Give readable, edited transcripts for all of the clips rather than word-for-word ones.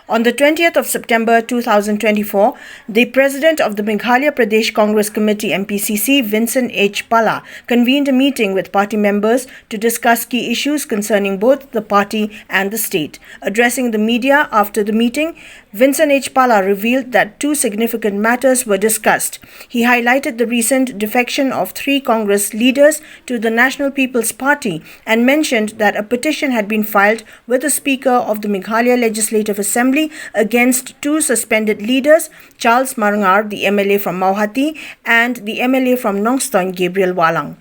On the 20th of September 2024, the President of the Meghalaya Pradesh Congress Committee MPCC, Vincent H Pala, convened a meeting with party members to discuss key issues concerning both the party and the state. Addressing the media after the meeting, Vincent H Pala revealed that two significant matters were discussed. He highlighted the recent defection of 3 Congress leaders to the National People's Party and mentioned that a petition had been filed with the Speaker of the Meghalaya Legislative Assembly against 2 suspended leaders, Charles Marangar, the MLA from Mauhati, and the MLA from Nongstoin, Gabriel Walang.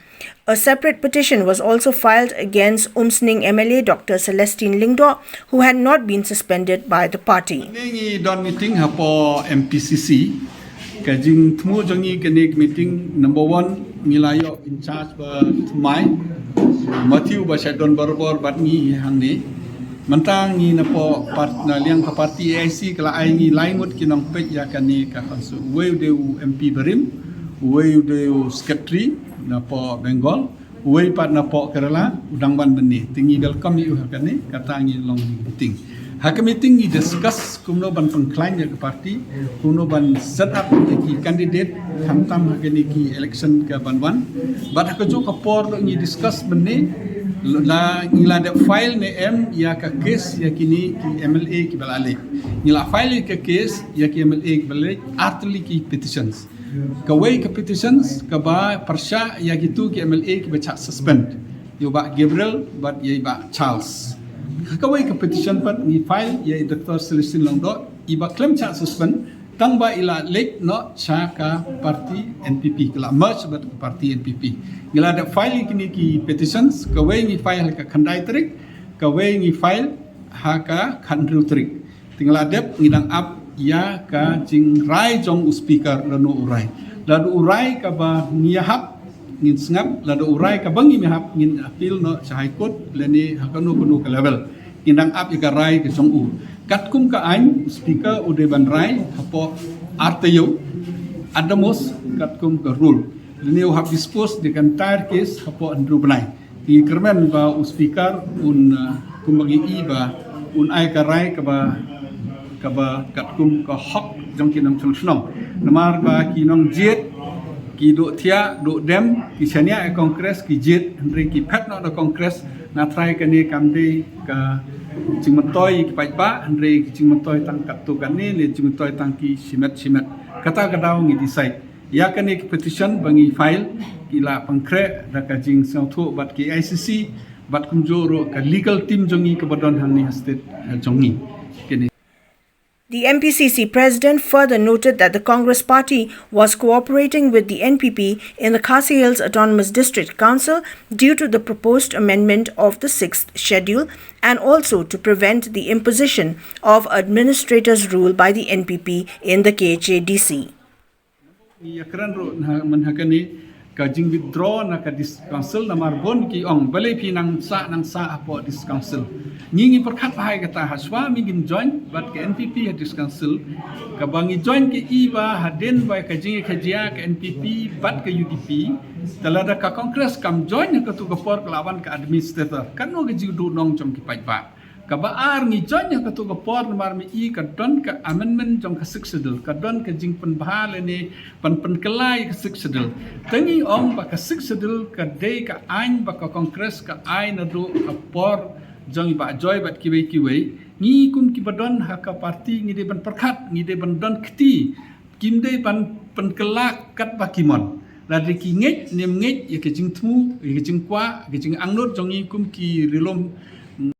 A separate petition was also filed against Umsning MLA Dr. Celestine Lingdo, who had not been suspended by the party. Don meeting hapo MPCC, kajing temu jongi kenik meeting number 1 Milayo in charge ba Thumai, Matthew ba Shadon Barbor batni hangni. Mentang ni napo part na liang ka parti AIC kala ai ni laimut kinong pet ya kani ka konsu weu deu MP Berim weu deu secretary napo Bengal weu pat napo Kerala udang ban beni tingi welcome you kani kata ni long meeting hak meeting ni discuss kumno ban pengklaim ya ke parti kumno ban set up ki candidate hantam kani ki election ke banwan bat hak jo ka por ni discuss beni la ngila de file ne M ya ka case ya kini ki MLA ki balale ngila file ka case ya ki MLA ki balale artli ki petitions ka way ka petitions ka ba parsha ya gitu ki MLA ki baca suspend yo ba Gabriel but ye ba Charles ka way ka petition pat ni file ya Dr. Celestine Lingdo iba claim cha suspend tang ba ila lek no cha ka parti NPP kala merge bat parti NPP ngila da file kini ki petitions ka way ni file ka khandai trik ka way ni file ha ka khandru trik tingala dep ngidang up ya ka jing rai jong speaker lanu urai ka ba ngiyahap ngin sngap lanu urai ka bangi mihap ngin appeal no cha high court leni hakanu kunu ka level ngidang up ka rai ka jong u katkum ka ain speaker ude ban rai hapo artayo adamos katkum ka rule leni you have disposed the entire case hapo andru banai di kermen ba speaker un kumagi iba un ai ka rai ka ba katkum ka hok jong kinam chulsnong namar ba kinong jet ki do thia do dem ki chania e congress ki jet andre ki phat no do congress na try ka ni kamde ka chingmatoy ki paipa andre ki chingmatoy tang kattu kanni le chingmatoy tang ki simet kata kadaw ngi decide ya ka ni petition bangi file ki la pangkre da ka jing sautho bat ki ICC bat kumjoro ka legal team jongi ka badon hangni state jongi kini. The MPCC president further noted that the Congress party was cooperating with the NPP in the Khasi Hills Autonomous District Council due to the proposed amendment of the 6th schedule and also to prevent the imposition of administrator's rule by the NPP in the KHADC. Ka jing withdraw na ka dis council na marbon ki ong balay pinang sa apo dis council ngingi perkat pahay kata haswa mingin join but ka NPP ha dis council ka bangi join ki iba haden by ka jing ka jia ka NPP but ka UDP talada ka congress kam join ka tu ka por kelawan ka administrator kan no ka jiu du nong jong ki pai ba ka baar ngi join ka tu ka por mar mi I ka don ka amendment jong ka siksedel ka don ka jing pen bahal ni pen kelai ka siksedel tangi om ba ka siksedel ka de ka ain ba ka congress ka ain na do ka por jong ba joy bat kiwei ngi kum ki badon ha ka parti ngi de ban perkhat ngi de ban don kti kim de ban pen kelak kat ba kimon ladi ki nget nem nget ya ka jing tmu ya ka jing kwa ka jing angnot jong ngi kum ki rilom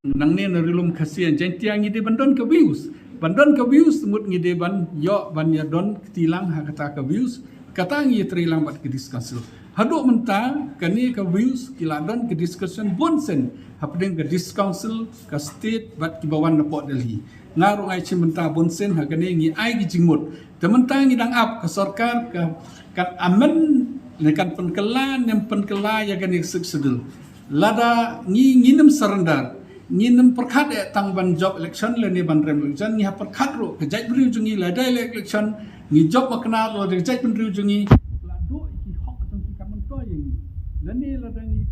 nang ne na rilum khasian jantia ngi de bandon ka views mut ngi de ban yo ban ya don tilang ha kata ka views kata ngi trilang bat ke discussion hado menta kani ka views kiladon ke discussion bonsen hapdeng ke discouncil ka state bat ki bawan na Port Delhi ngaru ai chimenta bonsen ha kani ngi ai gi jingmut tementa ngi dang up ka sarkar ka amen ne kan penkelan nem penkela ya kani seksedel lada nginam surrender nginam perkhat tang ban job election le ni ban rem election ni ha perkhat ro ke jai bru jungi la dai election ni job makna ro ke jai bru jungi la do ki hok tang ki kaman to yang Lani ladangi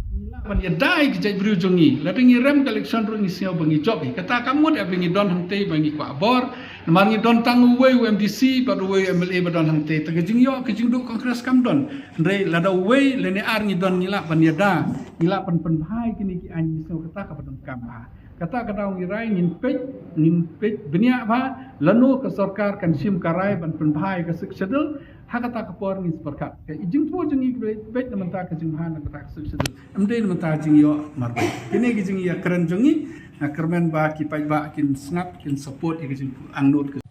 ban ya dai ki jai bru jongi ladangi rem collection ro ni sio bangi job kata kamu da bangi don hante bangi kwa bor mar ni don tangu we MDC ba we MLA ba don hante ta gijing yo gijing do kongres kam don re lada we lene ar ni don ni la ban ya da ni la pan pan bhai kini ki an ni sio kata ka padam kam ha kata kata ngi rai nin pej benia ba lanu ke sarkar kan sim karai ban pan bhai ka sik sedel hakata kapor ni seperkat ke ijing tu jengi bet na menta ke jing han na tak sudut amde na menta jing yo marba kini ke jing ya keren jengi na kermen ba ki pai ba kin snap kin support ke jing angnot